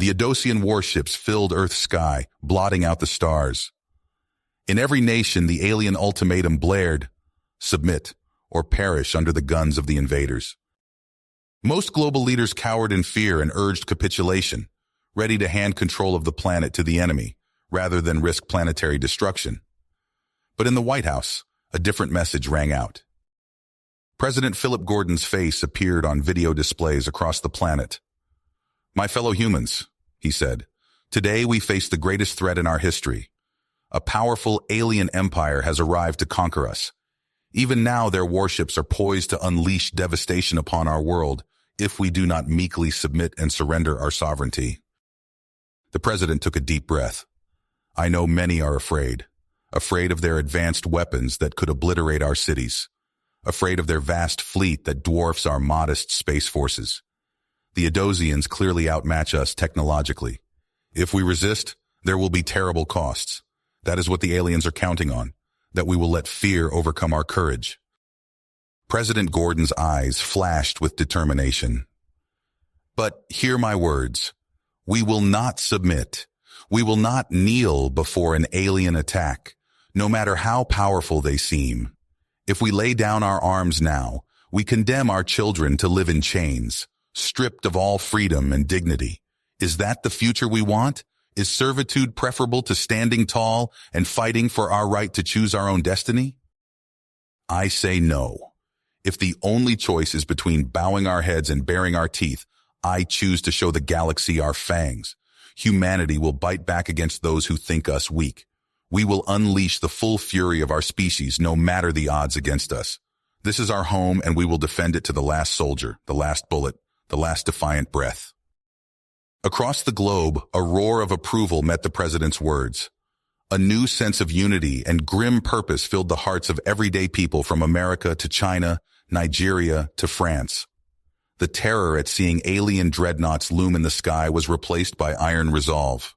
The Adosian warships filled Earth's sky, blotting out the stars. In every nation, the alien ultimatum blared: submit or perish under the guns of the invaders. Most global leaders cowered in fear and urged capitulation, ready to hand control of the planet to the enemy, rather than risk planetary destruction. But in the White House, a different message rang out. President Philip Gordon's face appeared on video displays across the planet. "My fellow humans," he said, "today we face the greatest threat in our history. A powerful alien empire has arrived to conquer us. Even now their warships are poised to unleash devastation upon our world if we do not meekly submit and surrender our sovereignty." The president took a deep breath. "I know many are afraid of their advanced weapons that could obliterate our cities, afraid of their vast fleet that dwarfs our modest space forces. The Adosians clearly outmatch us technologically. If we resist, there will be terrible costs. That is what the aliens are counting on, that we will let fear overcome our courage." President Gordon's eyes flashed with determination. "But hear my words. We will not submit. We will not kneel before an alien attack, no matter how powerful they seem. If we lay down our arms now, we condemn our children to live in chains, stripped of all freedom and dignity. Is that the future we want? Is servitude preferable to standing tall and fighting for our right to choose our own destiny? I say no. If the only choice is between bowing our heads and baring our teeth, I choose to show the galaxy our fangs. Humanity will bite back against those who think us weak. We will unleash the full fury of our species, no matter the odds against us. This is our home, and we will defend it to the last soldier, the last bullet, the last defiant breath." Across the globe, a roar of approval met the president's words. A new sense of unity and grim purpose filled the hearts of everyday people from America to China, Nigeria to France. The terror at seeing alien dreadnoughts loom in the sky was replaced by iron resolve.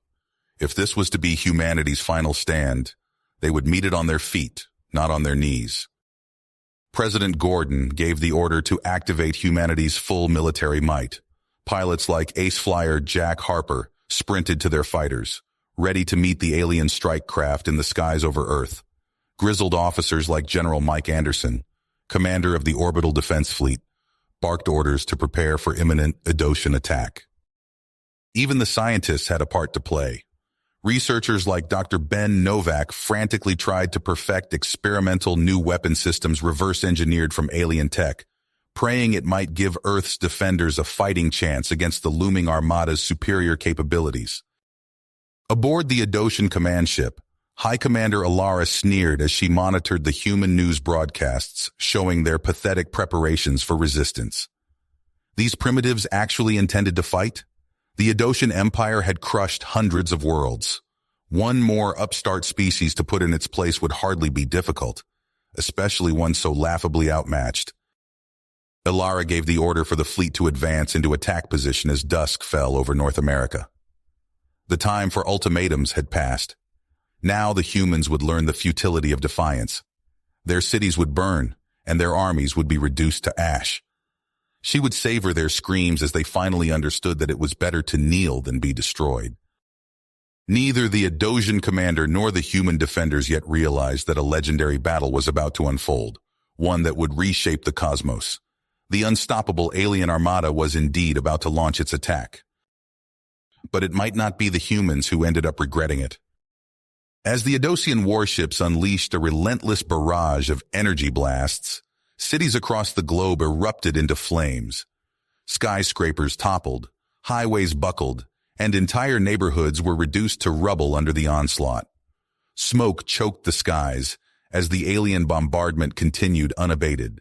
If this was to be humanity's final stand, they would meet it on their feet, not on their knees. President Gordon gave the order to activate humanity's full military might. Pilots like ace flyer Jack Harper sprinted to their fighters, ready to meet the alien strike craft in the skies over Earth. Grizzled officers like General Mike Anderson, commander of the Orbital Defense Fleet, barked orders to prepare for imminent Adosian attack. Even the scientists had a part to play. Researchers like Dr. Ben Novak frantically tried to perfect experimental new weapon systems reverse-engineered from alien tech, praying it might give Earth's defenders a fighting chance against the looming armada's superior capabilities. Aboard the Adosian command ship, High Commander Alara sneered as she monitored the human news broadcasts showing their pathetic preparations for resistance. These primitives actually intended to fight? The Adosian Empire had crushed hundreds of worlds. One more upstart species to put in its place would hardly be difficult, especially one so laughably outmatched. Alara gave the order for the fleet to advance into attack position as dusk fell over North America. The time for ultimatums had passed. Now the humans would learn the futility of defiance. Their cities would burn, and their armies would be reduced to ash. She would savor their screams as they finally understood that it was better to kneel than be destroyed. Neither the Adosian commander nor the human defenders yet realized that a legendary battle was about to unfold, one that would reshape the cosmos. The unstoppable alien armada was indeed about to launch its attack. But it might not be the humans who ended up regretting it. As the Adosian warships unleashed a relentless barrage of energy blasts, cities across the globe erupted into flames. Skyscrapers toppled, highways buckled, and entire neighborhoods were reduced to rubble under the onslaught. Smoke choked the skies as the alien bombardment continued unabated.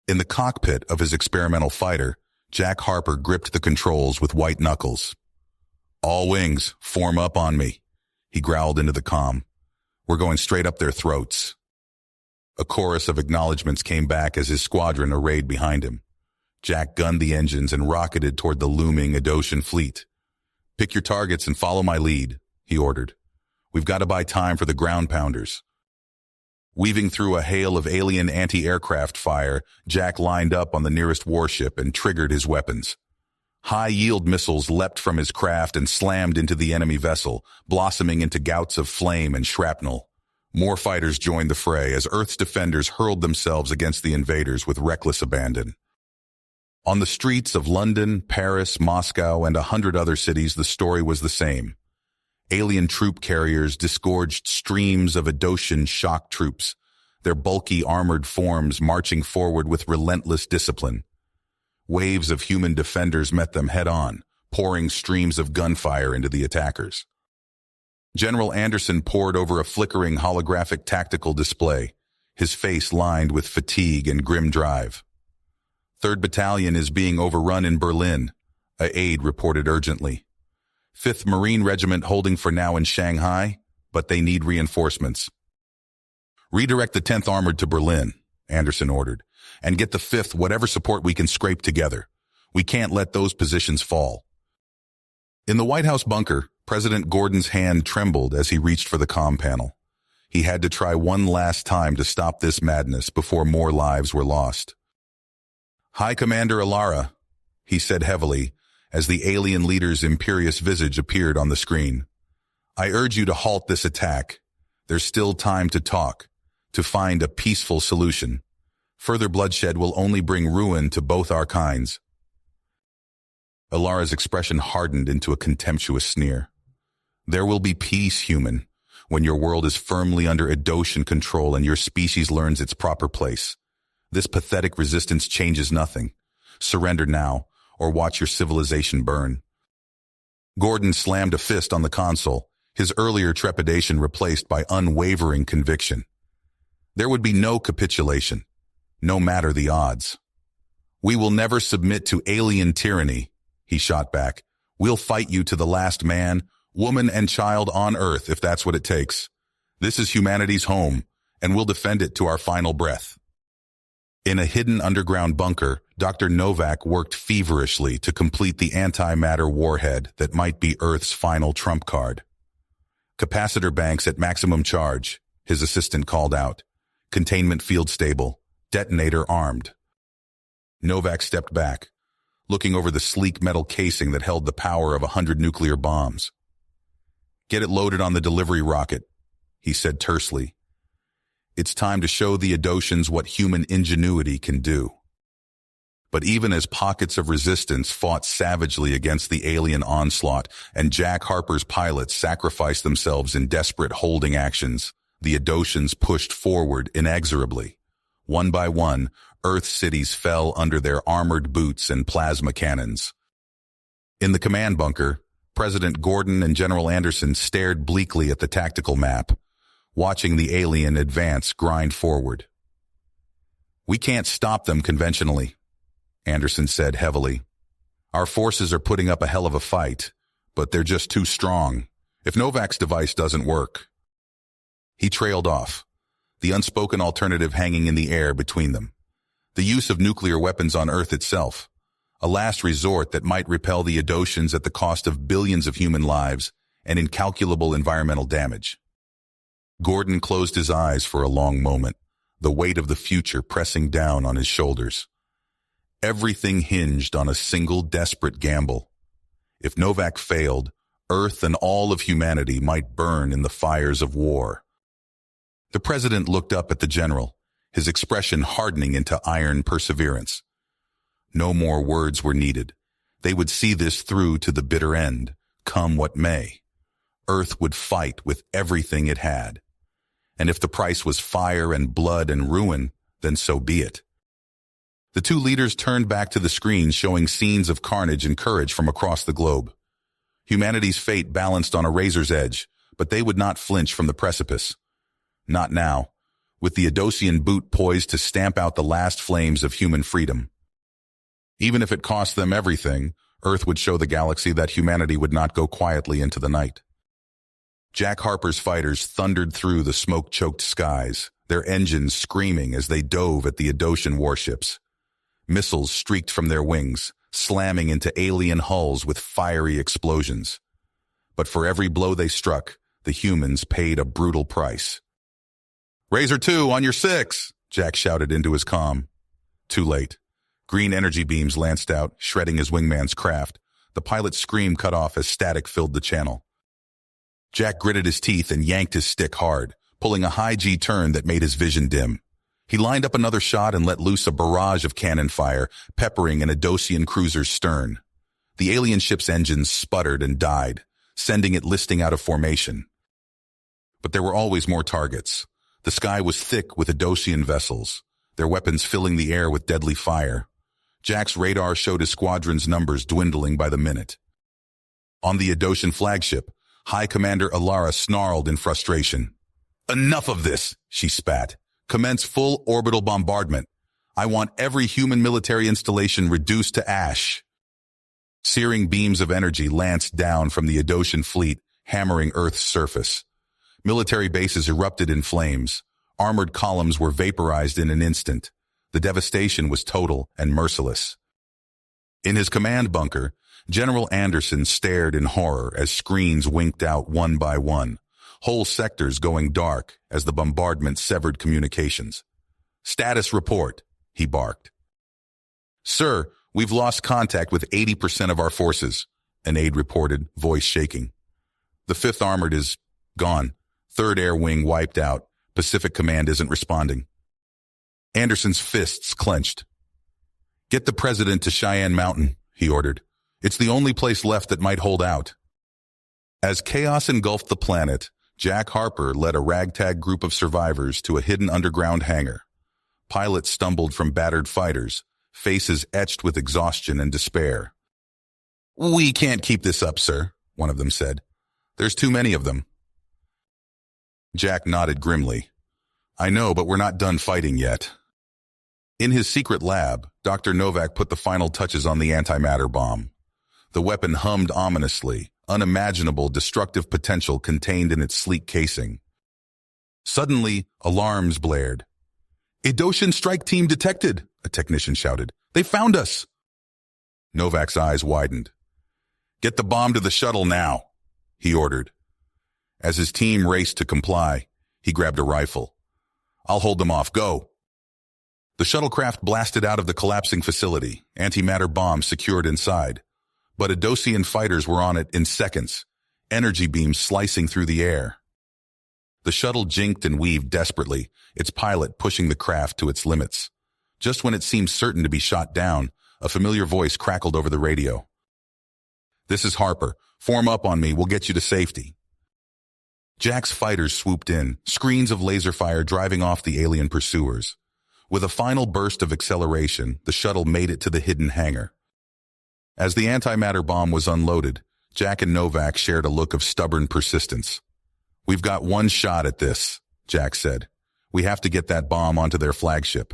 In the cockpit of his experimental fighter, Jack Harper gripped the controls with white knuckles. "All wings, form up on me," he growled into the comm. "We're going straight up their throats." A chorus of acknowledgments came back as his squadron arrayed behind him. Jack gunned the engines and rocketed toward the looming Adosian fleet. "Pick your targets and follow my lead," he ordered. "We've got to buy time for the ground pounders." Weaving through a hail of alien anti-aircraft fire, Jack lined up on the nearest warship and triggered his weapons. High-yield missiles leapt from his craft and slammed into the enemy vessel, blossoming into gouts of flame and shrapnel. More fighters joined the fray as Earth's defenders hurled themselves against the invaders with reckless abandon. On the streets of London, Paris, Moscow, and 100 other cities, the story was the same. Alien troop carriers disgorged streams of Adoshan shock troops, their bulky armored forms marching forward with relentless discipline. Waves of human defenders met them head-on, pouring streams of gunfire into the attackers. General Anderson pored over a flickering holographic tactical display, his face lined with fatigue and grim drive. 3rd Battalion is being overrun in Berlin, a aide reported urgently. 5th Marine Regiment holding for now in Shanghai, but they need reinforcements. Redirect the 10th Armored to Berlin, Anderson ordered, and get the 5th whatever support we can scrape together. We can't let those positions fall. In the White House bunker, President Gordon's hand trembled as he reached for the comm panel. He had to try one last time to stop this madness before more lives were lost. High Commander Alara, he said heavily, as the alien leader's imperious visage appeared on the screen. I urge you to halt this attack. There's still time to talk, to find a peaceful solution. Further bloodshed will only bring ruin to both our kinds. Alara's expression hardened into a contemptuous sneer. There will be peace, human, when your world is firmly under Adoshan control and your species learns its proper place. This pathetic resistance changes nothing. Surrender now, or watch your civilization burn. Gordon slammed a fist on the console, his earlier trepidation replaced by unwavering conviction. There would be no capitulation, no matter the odds. We will never submit to alien tyranny, he shot back. We'll fight you to the last man, woman, and child on Earth if that's what it takes. This is humanity's home, and we'll defend it to our final breath. In a hidden underground bunker, Dr. Novak worked feverishly to complete the antimatter warhead that might be Earth's final trump card. Capacitor banks at maximum charge, his assistant called out. Containment field stable, detonator armed. Novak stepped back, looking over the sleek metal casing that held the power of 100 nuclear bombs. Get it loaded on the delivery rocket, he said tersely. It's time to show the Adoshans what human ingenuity can do. But even as pockets of resistance fought savagely against the alien onslaught and Jack Harper's pilots sacrificed themselves in desperate holding actions, the Adoshans pushed forward inexorably. One by one, Earth cities fell under their armored boots and plasma cannons. In the command bunker, President Gordon and General Anderson stared bleakly at the tactical map, watching the alien advance grind forward. We can't stop them conventionally, Anderson said heavily. Our forces are putting up a hell of a fight, but they're just too strong. If Novak's device doesn't work. He trailed off, the unspoken alternative hanging in the air between them. The use of nuclear weapons on Earth itself, a last resort that might repel the Adoshans at the cost of billions of human lives and incalculable environmental damage. Gordon closed his eyes for a long moment, the weight of the future pressing down on his shoulders. Everything hinged on a single desperate gamble. If Novak failed, Earth and all of humanity might burn in the fires of war. The president looked up at the general, his expression hardening into iron perseverance. No more words were needed. They would see this through to the bitter end, come what may. Earth would fight with everything it had. And if the price was fire and blood and ruin, then so be it. The two leaders turned back to the screen showing scenes of carnage and courage from across the globe. Humanity's fate balanced on a razor's edge, but they would not flinch from the precipice. Not now, with the Adosian boot poised to stamp out the last flames of human freedom. Even if it cost them everything, Earth would show the galaxy that humanity would not go quietly into the night. Jack Harper's fighters thundered through the smoke-choked skies, their engines screaming as they dove at the Adoshan warships. Missiles streaked from their wings, slamming into alien hulls with fiery explosions. But for every blow they struck, the humans paid a brutal price. "Razor 2 on your 6, Jack shouted into his comm. Too late. Green energy beams lanced out, shredding his wingman's craft. The pilot's scream cut off as static filled the channel. Jack gritted his teeth and yanked his stick hard, pulling a high G turn that made his vision dim. He lined up another shot and let loose a barrage of cannon fire, peppering an Adosian cruiser's stern. The alien ship's engines sputtered and died, sending it listing out of formation. But there were always more targets. The sky was thick with Adosian vessels, their weapons filling the air with deadly fire. Jack's radar showed his squadron's numbers dwindling by the minute. On the Adosian flagship, High Commander Alara snarled in frustration. "Enough of this," she spat. "Commence full orbital bombardment. I want every human military installation reduced to ash." Searing beams of energy lanced down from the Adosian fleet, hammering Earth's surface. Military bases erupted in flames. Armored columns were vaporized in an instant. The devastation was total and merciless. In his command bunker, General Anderson stared in horror as screens winked out one by one, whole sectors going dark as the bombardment severed communications. "Status report," he barked. "Sir, we've lost contact with 80% of our forces," an aide reported, voice shaking. "The 5th Armored is gone. 3rd Air Wing wiped out. Pacific Command isn't responding." Anderson's fists clenched. "Get the President to Cheyenne Mountain," he ordered. "It's the only place left that might hold out." As chaos engulfed the planet, Jack Harper led a ragtag group of survivors to a hidden underground hangar. Pilots stumbled from battered fighters, faces etched with exhaustion and despair. "We can't keep this up, sir," one of them said. "There's too many of them." Jack nodded grimly. "I know, but we're not done fighting yet." In his secret lab, Dr. Novak put the final touches on the antimatter bomb. The weapon hummed ominously, unimaginable destructive potential contained in its sleek casing. Suddenly, alarms blared. "Adosian strike team detected," a technician shouted. "They found us." Novak's eyes widened. "Get the bomb to the shuttle now," he ordered. As his team raced to comply, he grabbed a rifle. "I'll hold them off. Go." The shuttlecraft blasted out of the collapsing facility, antimatter bombs secured inside. But Adosian fighters were on it in seconds, energy beams slicing through the air. The shuttle jinked and weaved desperately, its pilot pushing the craft to its limits. Just when it seemed certain to be shot down, a familiar voice crackled over the radio. "This is Harper. Form up on me. We'll get you to safety." Jack's fighters swooped in, screens of laser fire driving off the alien pursuers. With a final burst of acceleration, the shuttle made it to the hidden hangar. As the antimatter bomb was unloaded, Jack and Novak shared a look of stubborn persistence. "We've got one shot at this," Jack said. "We have to get that bomb onto their flagship."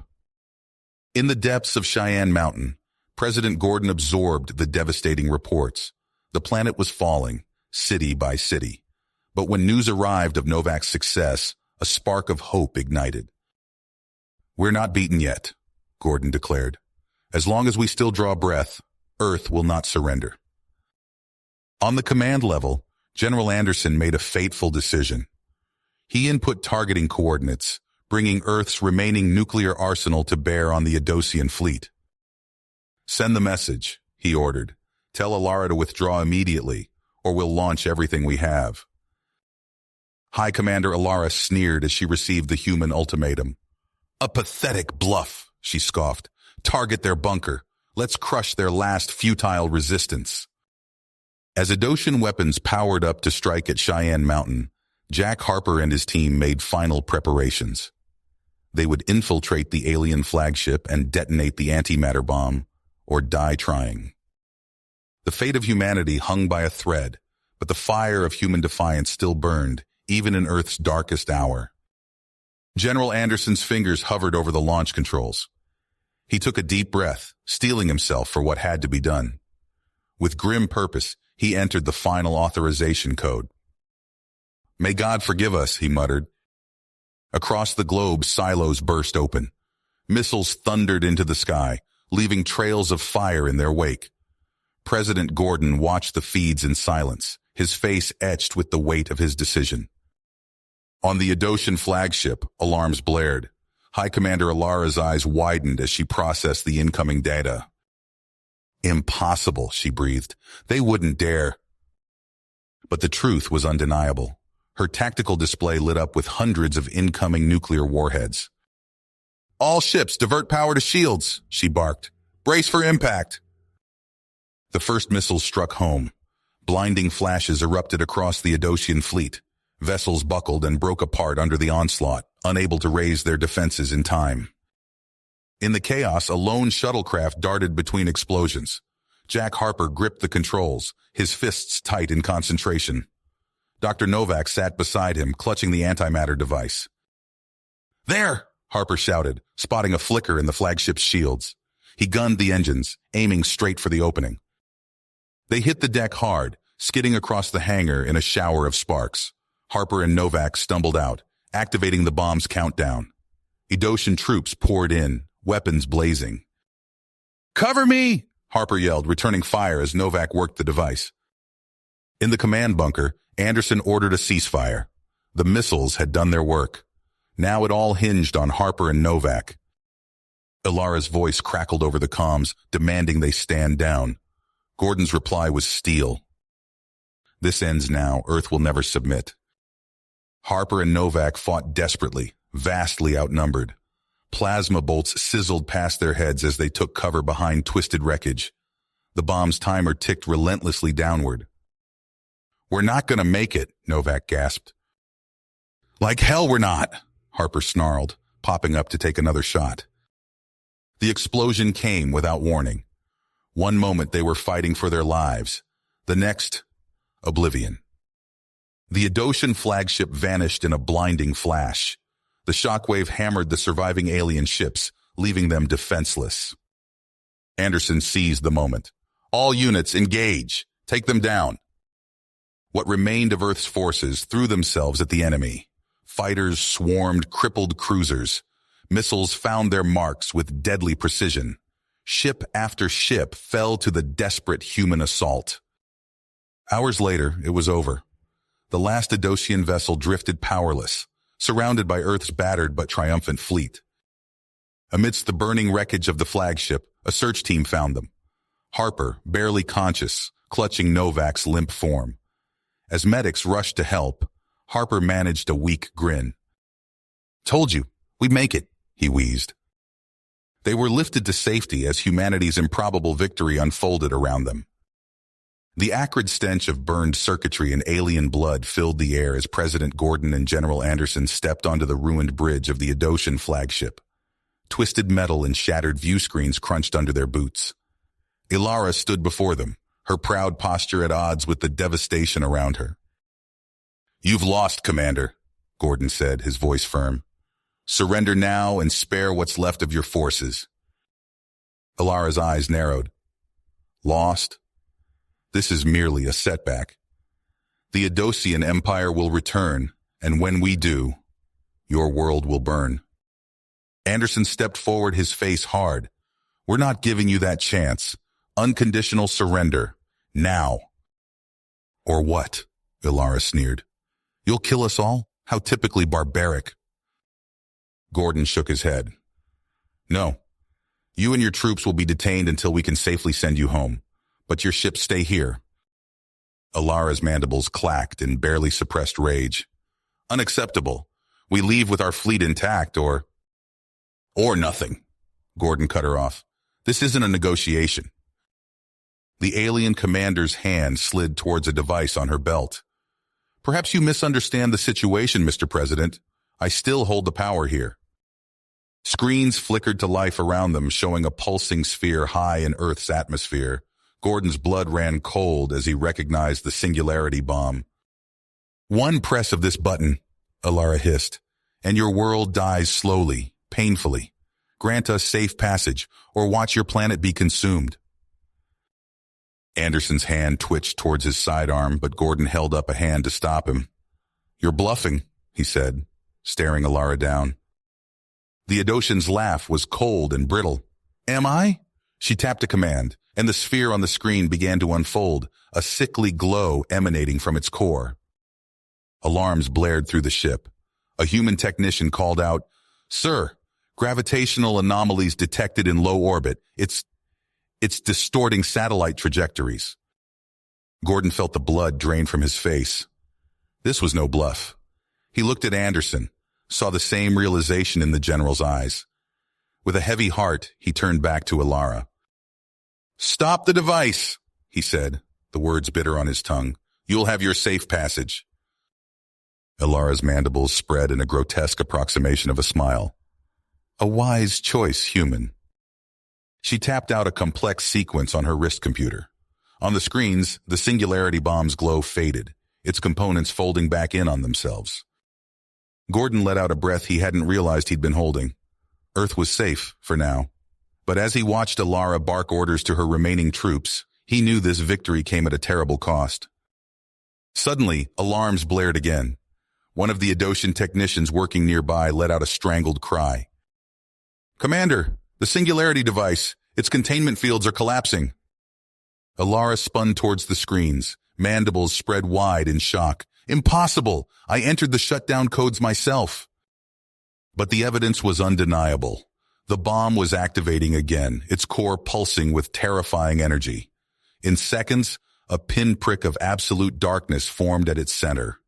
In the depths of Cheyenne Mountain, President Gordon absorbed the devastating reports. The planet was falling, city by city. But when news arrived of Novak's success, a spark of hope ignited. "We're not beaten yet," Gordon declared. "As long as we still draw breath, Earth will not surrender." On the command level, General Anderson made a fateful decision. He input targeting coordinates, bringing Earth's remaining nuclear arsenal to bear on the Adosian fleet. "Send the message," he ordered. "Tell Alara to withdraw immediately, or we'll launch everything we have." High Commander Alara sneered as she received the human ultimatum. "A pathetic bluff," she scoffed. "Target their bunker. Let's crush their last futile resistance." As Adosian weapons powered up to strike at Cheyenne Mountain, Jack Harper and his team made final preparations. They would infiltrate the alien flagship and detonate the antimatter bomb, or die trying. The fate of humanity hung by a thread, but the fire of human defiance still burned, even in Earth's darkest hour. General Anderson's fingers hovered over the launch controls. He took a deep breath, steeling himself for what had to be done. With grim purpose, he entered the final authorization code. "May God forgive us," he muttered. Across the globe, silos burst open. Missiles thundered into the sky, leaving trails of fire in their wake. President Gordon watched the feeds in silence, his face etched with the weight of his decision. On the Adosian flagship, alarms blared. High Commander Alara's eyes widened as she processed the incoming data. Impossible, she breathed. They wouldn't dare. But the truth was undeniable. Her tactical display lit up with hundreds of incoming nuclear warheads. All ships divert power to shields, she barked. Brace for impact. The first missiles struck home. Blinding flashes erupted across the Adocian fleet. Vessels buckled and broke apart under the onslaught, unable to raise their defenses in time. In the chaos, a lone shuttlecraft darted between explosions. Jack Harper gripped the controls, his fists tight in concentration. Dr. Novak sat beside him, clutching the antimatter device. There! Harper shouted, spotting a flicker in the flagship's shields. He gunned the engines, aiming straight for the opening. They hit the deck hard, skidding across the hangar in a shower of sparks. Harper and Novak stumbled out, activating the bomb's countdown. Edocian troops poured in, weapons blazing. "Cover me!" Harper yelled, returning fire as Novak worked the device. In the command bunker, Anderson ordered a ceasefire. The missiles had done their work. Now it all hinged on Harper and Novak. Alara's voice crackled over the comms, demanding they stand down. Gordon's reply was steel. "This ends now. Earth will never submit." Harper and Novak fought desperately, vastly outnumbered. Plasma bolts sizzled past their heads as they took cover behind twisted wreckage. The bomb's timer ticked relentlessly downward. "We're not going to make it," Novak gasped. "Like hell we're not," Harper snarled, popping up to take another shot. The explosion came without warning. One moment they were fighting for their lives. The next, oblivion. The Adocian flagship vanished in a blinding flash. The shockwave hammered the surviving alien ships, leaving them defenseless. Anderson seized the moment. "All units, engage! Take them down!" What remained of Earth's forces threw themselves at the enemy. Fighters swarmed crippled cruisers. Missiles found their marks with deadly precision. Ship after ship fell to the desperate human assault. Hours later, it was over. The last Adocian vessel drifted powerless, surrounded by Earth's battered but triumphant fleet. Amidst the burning wreckage of the flagship, a search team found them. Harper, barely conscious, clutching Novak's limp form. As medics rushed to help, Harper managed a weak grin. "Told you, we'd make it," he wheezed. They were lifted to safety as humanity's improbable victory unfolded around them. The acrid stench of burned circuitry and alien blood filled the air as President Gordon and General Anderson stepped onto the ruined bridge of the Adocian flagship. Twisted metal and shattered view screens crunched under their boots. Alara stood before them, her proud posture at odds with the devastation around her. "You've lost, Commander," Gordon said, his voice firm. "Surrender now and spare what's left of your forces." Alara's eyes narrowed. "Lost? This is merely a setback. The Adocian Empire will return, and when we do, your world will burn." Anderson stepped forward, his face hard. "We're not giving you that chance. Unconditional surrender. Now." "Or what?" Alara sneered. "You'll kill us all? How typically barbaric." Gordon shook his head. "No. You and your troops will be detained until we can safely send you home. But your ships stay here." Alara's mandibles clacked in barely suppressed rage. "Unacceptable. We leave with our fleet intact or nothing." Gordon cut her off. "This isn't a negotiation." The alien commander's hand slid towards a device on her belt. "Perhaps you misunderstand the situation, Mr. President. I still hold the power here." Screens flickered to life around them, showing a pulsing sphere high in Earth's atmosphere. Gordon's blood ran cold as he recognized the singularity bomb. "One press of this button," Alara hissed, "and your world dies slowly, painfully. Grant us safe passage, or watch your planet be consumed." Anderson's hand twitched towards his sidearm, but Gordon held up a hand to stop him. "You're bluffing," he said, staring Alara down. The Adocian's laugh was cold and brittle. "Am I?" She tapped a command, and the sphere on the screen began to unfold, a sickly glow emanating from its core. Alarms blared through the ship. A human technician called out, "Sir, Gravitational anomalies detected in low orbit. It's distorting satellite trajectories. Gordon felt the blood drain from his face. This was no bluff. He looked at Anderson, saw the same realization in the general's eyes. With a heavy heart, he turned back to Alara. "Stop the device," he said, the words bitter on his tongue. "You'll have your safe passage." Alara's mandibles spread in a grotesque approximation of a smile. A wise choice, human. She tapped out a complex sequence on her wrist computer. On the screens, the Singularity bomb's glow faded, its components folding back in on themselves. Gordon let out a breath he hadn't realized he'd been holding. Earth was safe, for now. But as he watched Alara bark orders to her remaining troops, he knew this victory came at a terrible cost. Suddenly, alarms blared again. One of the Adosian technicians working nearby let out a strangled cry. "Commander, the Singularity device, its containment fields are collapsing." Alara spun towards the screens, mandibles spread wide in shock. "Impossible! I entered the shutdown codes myself." But the evidence was undeniable. The bomb was activating again, its core pulsing with terrifying energy. In seconds, a pinprick of absolute darkness formed at its center.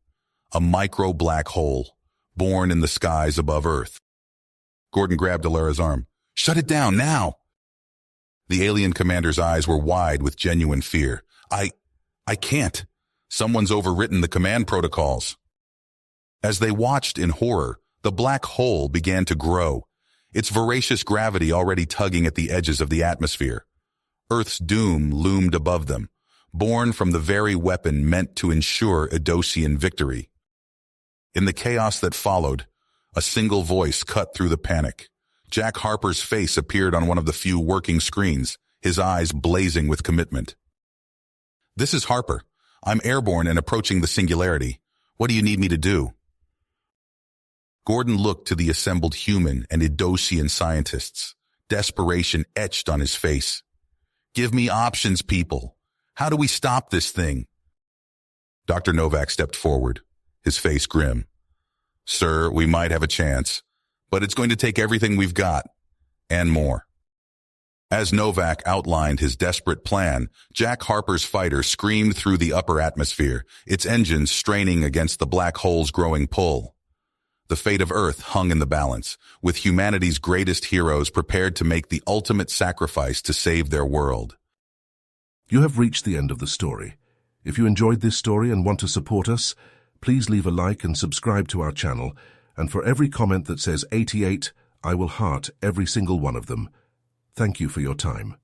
A micro-black hole, born in the skies above Earth. Gordon grabbed Alara's arm. "Shut it down, now!" The alien commander's eyes were wide with genuine fear. I can't. Someone's overwritten the command protocols." As they watched in horror, the black hole began to grow, its voracious gravity already tugging at the edges of the atmosphere. Earth's doom loomed above them, born from the very weapon meant to ensure Adosian victory. In the chaos that followed, a single voice cut through the panic. Jack Harper's face appeared on one of the few working screens, his eyes blazing with commitment. "This is Harper. I'm airborne and approaching the Singularity. What do you need me to do?" Gordon looked to the assembled human and Adosian scientists, desperation etched on his face. "Give me options, people. How do we stop this thing?" Dr. Novak stepped forward, his face grim. "Sir, we might have a chance, but it's going to take everything we've got, and more." As Novak outlined his desperate plan, Jack Harper's fighter screamed through the upper atmosphere, its engines straining against the black hole's growing pull. The fate of Earth hung in the balance, with humanity's greatest heroes prepared to make the ultimate sacrifice to save their world. You have reached the end of the story. If you enjoyed this story and want to support us, please leave a like and subscribe to our channel, and for every comment that says 88, I will heart every single one of them. Thank you for your time.